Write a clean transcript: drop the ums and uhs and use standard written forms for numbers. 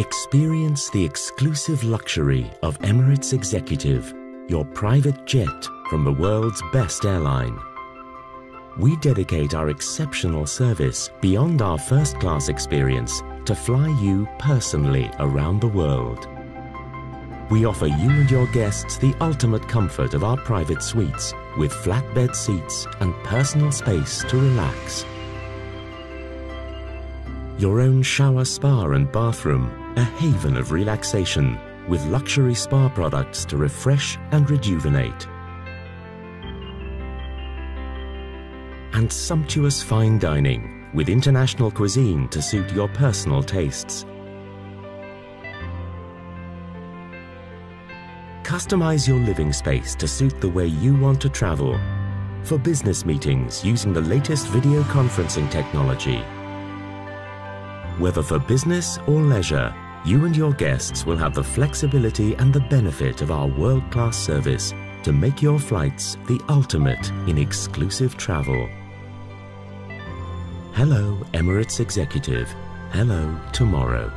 Experience the exclusive luxury of Emirates Executive, your private jet from the world's best airline. We dedicate our exceptional service beyond our first-class experience to fly you personally around the world. We offer you and your guests the ultimate comfort of our private suites with flatbed seats and personal space to relax. Your own shower, spa and bathroom, a haven of relaxation with luxury spa products to refresh and rejuvenate. And sumptuous fine dining with international cuisine to suit your personal tastes. Customize your living space to suit the way you want to travel. For business meetings using the latest video conferencing technology. Whether for business or leisure, you and your guests will have the flexibility and the benefit of our world-class service to make your flights the ultimate in exclusive travel. Hello, Emirates Executive. Hello, tomorrow.